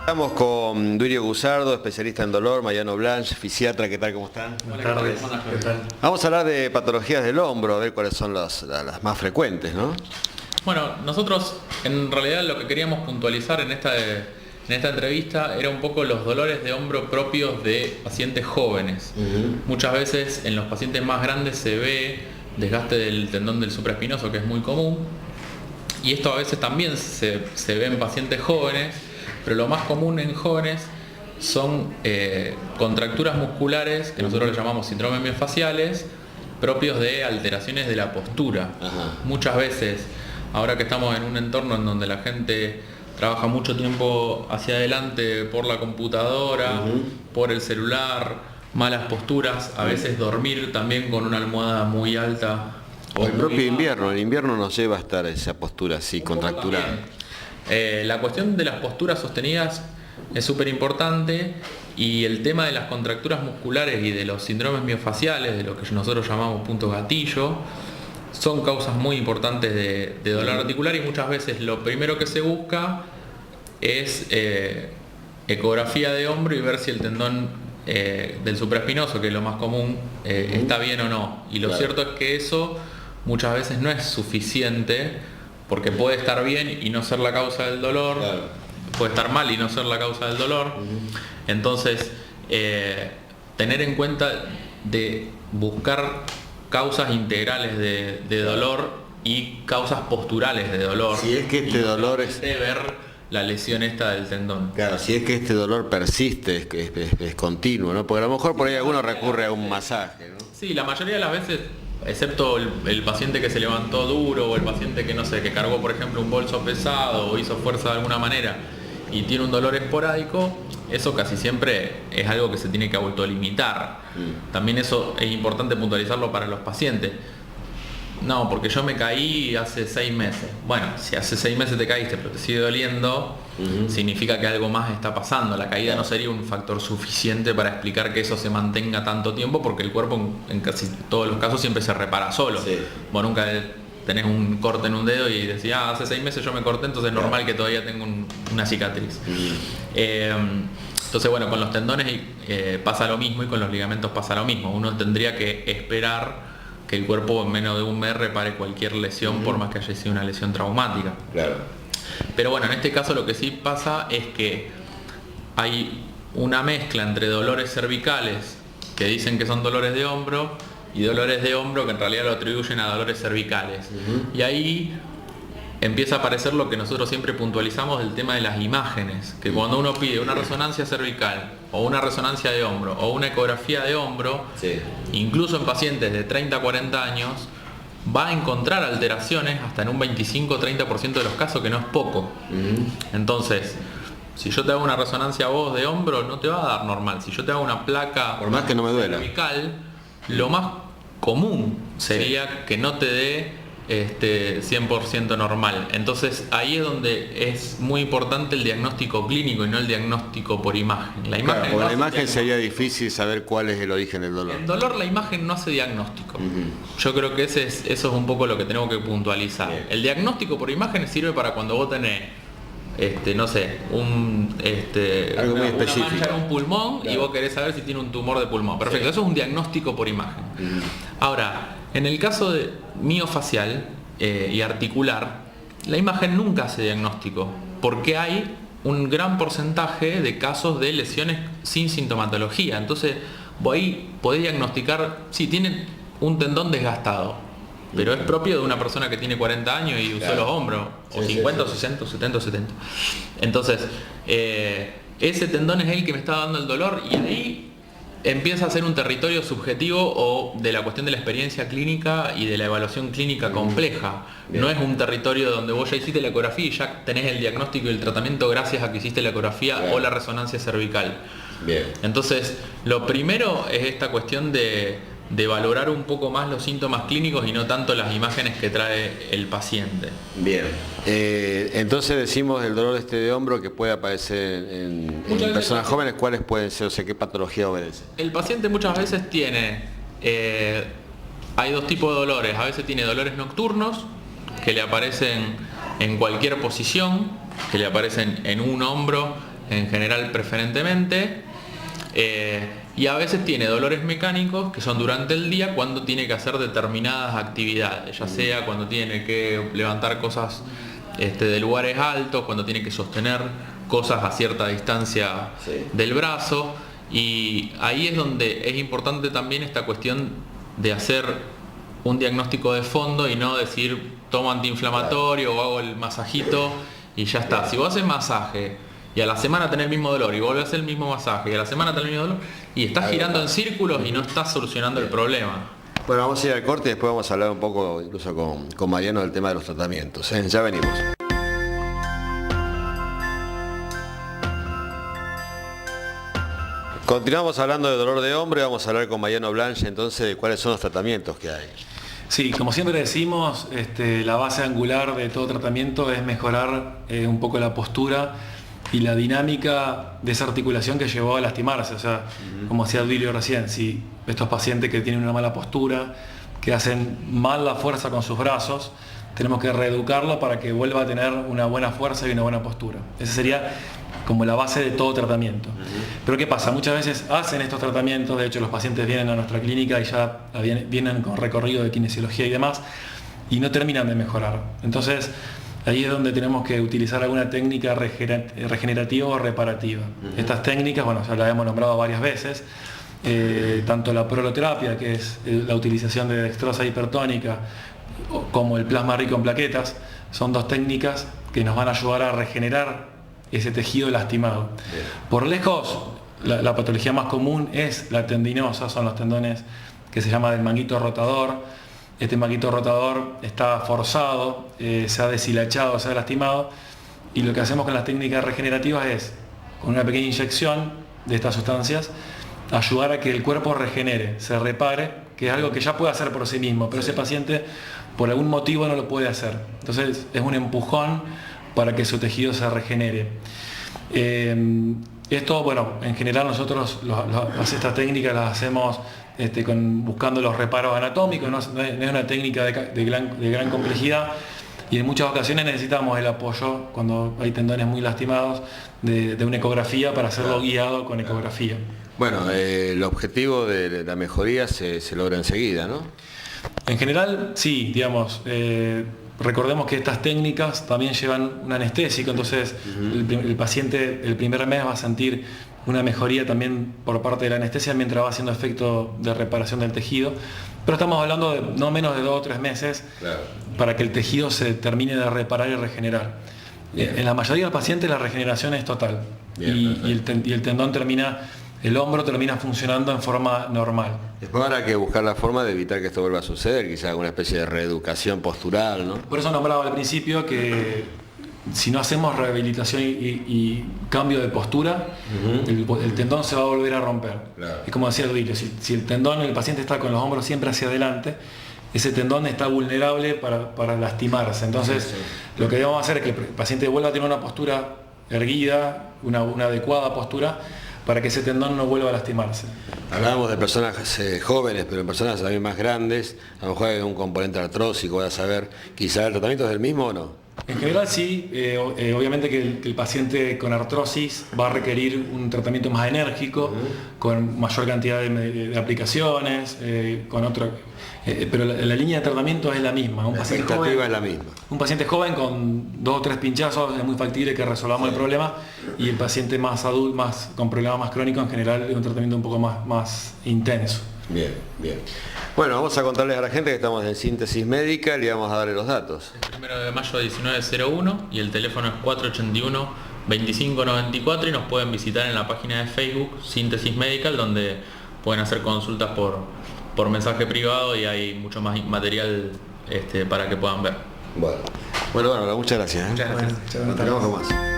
Estamos con Duilio Gusardo, especialista en dolor, Mariano Blanch, fisiatra. ¿Qué tal? ¿Cómo están? Buenas tardes. ¿Qué tal? Vamos a hablar de patologías del hombro, a ver cuáles son las más frecuentes, ¿no? Bueno, nosotros en realidad lo que queríamos puntualizar en esta entrevista era un poco los dolores de hombro propios de pacientes jóvenes. Muchas veces en los pacientes más grandes se ve desgaste del tendón del supraespinoso, que es muy común, y esto a veces también se ve en pacientes jóvenes, pero lo más común en jóvenes son contracturas musculares, que nosotros le llamamos síndromes miofaciales, propios de alteraciones de la postura. Muchas veces, ahora que estamos en un entorno en donde la gente trabaja mucho tiempo hacia adelante por la computadora, por el celular, malas posturas, a veces dormir también con una almohada muy alta. O el propio invierno, el invierno nos lleva a estar esa postura así, contracturada. La cuestión de las posturas sostenidas es súper importante, y el tema de las contracturas musculares y de los síndromes miofaciales, de lo que nosotros llamamos puntos gatillo, son causas muy importantes de dolor articular, y muchas veces lo primero que se busca es ecografía de hombro y ver si el tendón del supraespinoso, que es lo más común, está bien o no. Y lo cierto es que eso muchas veces no es suficiente, porque puede estar bien y no ser la causa del dolor, puede estar mal y no ser la causa del dolor. Entonces, tener en cuenta de buscar causas integrales de dolor y causas posturales de dolor. Si es que este dolor es de ver la lesión esta del tendón. Claro, si es que este dolor persiste, es continuo, ¿no? Porque a lo mejor por ahí alguno recurre a un masaje, ¿no? Sí, la mayoría de las veces, excepto el paciente que se levantó duro, o el paciente que, no sé, que cargó por ejemplo un bolso pesado o hizo fuerza de alguna manera y tiene un dolor esporádico, eso casi siempre es algo que se tiene que autolimitar. También eso es importante puntualizarlo para los pacientes. No, porque yo me caí hace 6 meses. Bueno, si hace 6 meses te caíste pero te sigue doliendo, significa que algo más está pasando. La caída no sería un factor suficiente para explicar que eso se mantenga tanto tiempo, porque el cuerpo en casi todos los casos siempre se repara solo. Vos nunca tenés un corte en un dedo y decís, hace 6 meses yo me corté, entonces es normal que todavía tengo una cicatriz. Entonces, bueno, con los tendones pasa lo mismo, y con los ligamentos pasa lo mismo. Uno tendría que esperar que el cuerpo en menos de un mes repare cualquier lesión, por más que haya sido una lesión traumática. Pero bueno, en este caso lo que sí pasa es que hay una mezcla entre dolores cervicales, que dicen que son dolores de hombro, y dolores de hombro que en realidad lo atribuyen a dolores cervicales. Y ahí empieza a aparecer lo que nosotros siempre puntualizamos del tema de las imágenes, que cuando uno pide una resonancia cervical, o una resonancia de hombro, o una ecografía de hombro, incluso en pacientes de 30 a 40 años, va a encontrar alteraciones hasta en un 25-30% de los casos, que no es poco. Entonces, si yo te hago una resonancia a vos de hombro, no te va a dar normal. Si yo te hago una placa, por más que no me duela, cervical, lo más común sería que no te dé 100% normal. Entonces ahí es donde es muy importante el diagnóstico clínico y no el diagnóstico por imagen. La imagen, por la imagen sería difícil saber cuál es el origen del dolor. El dolor, la imagen no hace diagnóstico. Yo creo que eso es un poco lo que tenemos que puntualizar. El diagnóstico por imagen sirve para cuando vos tenés no sé, algo muy específico, una mancha en un pulmón, y vos querés saber si tiene un tumor de pulmón. Perfecto, eso es un diagnóstico por imagen. Ahora, en el caso de miofacial y articular, la imagen nunca hace diagnóstico, porque hay un gran porcentaje de casos de lesiones sin sintomatología. Entonces, vos ahí podés diagnosticar, sí, tiene un tendón desgastado, pero es propio de una persona que tiene 40 años y usó los hombros, o 50, o 60, o 70, o 70. Entonces, ese tendón es el que me está dando el dolor, y ahí empieza a ser un territorio subjetivo, o de la cuestión de la experiencia clínica y de la evaluación clínica compleja. No es un territorio donde vos ya hiciste la ecografía y ya tenés el diagnóstico y el tratamiento gracias a que hiciste la ecografía o la resonancia cervical. Entonces, lo primero es esta cuestión de valorar un poco más los síntomas clínicos y no tanto las imágenes que trae el paciente. Entonces decimos el dolor de hombro que puede aparecer en personas jóvenes. ¿Cuáles pueden ser? O sea, ¿qué patología obedece? El paciente muchas veces tiene, hay dos tipos de dolores. A veces tiene dolores nocturnos, que le aparecen en cualquier posición, que le aparecen en un hombro en general preferentemente, y a veces tiene dolores mecánicos que son durante el día cuando tiene que hacer determinadas actividades, ya sea cuando tiene que levantar cosas de lugares altos, cuando tiene que sostener cosas a cierta distancia del brazo, y ahí es donde es importante también esta cuestión de hacer un diagnóstico de fondo y no decir tomo antiinflamatorio o hago el masajito y ya está. Si vos haces masaje y a la semana tenés el mismo dolor y volvés a hacer el mismo masaje y a la semana tenés el mismo dolor y estás girando en círculos y no estás solucionando el problema. Bueno, vamos a ir al corte y después vamos a hablar un poco incluso con Mariano del tema de los tratamientos. Ya venimos. Continuamos hablando de dolor de hombro y vamos a hablar con Mariano Blanche entonces de cuáles son los tratamientos que hay. Sí, como siempre decimos, la base angular de todo tratamiento es mejorar un poco la postura y la dinámica de esa articulación que llevó a lastimarse. O sea, como decía Duilio recién, si estos pacientes que tienen una mala postura, que hacen mal la fuerza con sus brazos, tenemos que reeducarlo para que vuelva a tener una buena fuerza y una buena postura. Esa sería como la base de todo tratamiento. Pero ¿qué pasa? Muchas veces hacen estos tratamientos, de hecho los pacientes vienen a nuestra clínica y ya vienen con recorrido de kinesiología y demás, y no terminan de mejorar. Entonces, ahí es donde tenemos que utilizar alguna técnica regenerativa o reparativa. Estas técnicas, bueno, ya las hemos nombrado varias veces, tanto la proloterapia, que es la utilización de dextrosa hipertónica, como el plasma rico en plaquetas, son dos técnicas que nos van a ayudar a regenerar ese tejido lastimado. Bien. Por lejos, la patología más común es la tendinosa, son los tendones que se llama del manguito rotador. Este manguito rotador está forzado, se ha deshilachado, se ha lastimado, y lo que hacemos con las técnicas regenerativas es, con una pequeña inyección de estas sustancias, ayudar a que el cuerpo regenere, se repare, que es algo que ya puede hacer por sí mismo, pero ese paciente por algún motivo no lo puede hacer. Entonces es un empujón para que su tejido se regenere. Esto, bueno, en general nosotros estas técnicas las hacemos buscando los reparos anatómicos, no es una técnica de gran complejidad, y en muchas ocasiones necesitamos el apoyo, cuando hay tendones muy lastimados, de una ecografía para hacerlo guiado con ecografía. Bueno, el objetivo de la mejoría se logra enseguida, ¿no? En general, sí, digamos. Recordemos que estas técnicas también llevan un anestésico, entonces el paciente el primer mes va a sentir una mejoría también por parte de la anestesia mientras va haciendo efecto de reparación del tejido, pero estamos hablando de no menos de 2 o 3 meses para que el tejido se termine de reparar y regenerar. En la mayoría de los pacientes la regeneración es total. Y el tendón el hombro termina funcionando en forma normal. Después habrá que buscar la forma de evitar que esto vuelva a suceder, quizás alguna especie de reeducación postural, ¿no? Por eso nombraba al principio que si no hacemos rehabilitación y cambio de postura, el tendón se va a volver a romper. Claro. Es como decía Duilio, si el tendón, el paciente está con los hombros siempre hacia adelante, ese tendón está vulnerable para lastimarse. Entonces, lo que debemos hacer es que el paciente vuelva a tener una postura erguida, una adecuada postura, para que ese tendón no vuelva a lastimarse. Hablábamos de personas jóvenes, pero en personas también más grandes, a lo mejor hay un componente artrósico, voy a saber, quizá el tratamiento es el mismo o no. En general sí, obviamente que el paciente con artrosis va a requerir un tratamiento más enérgico, con mayor cantidad de aplicaciones, pero la línea de tratamiento es la misma. La expectativa es la misma. Un paciente joven con 2 o 3 pinchazos es muy factible que resolvamos el problema, y el paciente más adulto, con problemas más crónicos, en general es un tratamiento un poco más intenso. Bien. Bueno, vamos a contarles a la gente que estamos en Síntesis Médica y le vamos a darle los datos. El 1 de mayo 1901 y el teléfono es 481-2594, y nos pueden visitar en la página de Facebook Síntesis Medical, donde pueden hacer consultas por mensaje privado y hay mucho más material para que puedan ver. Bueno, muchas gracias. Muchas gracias. Bueno, Nos con más.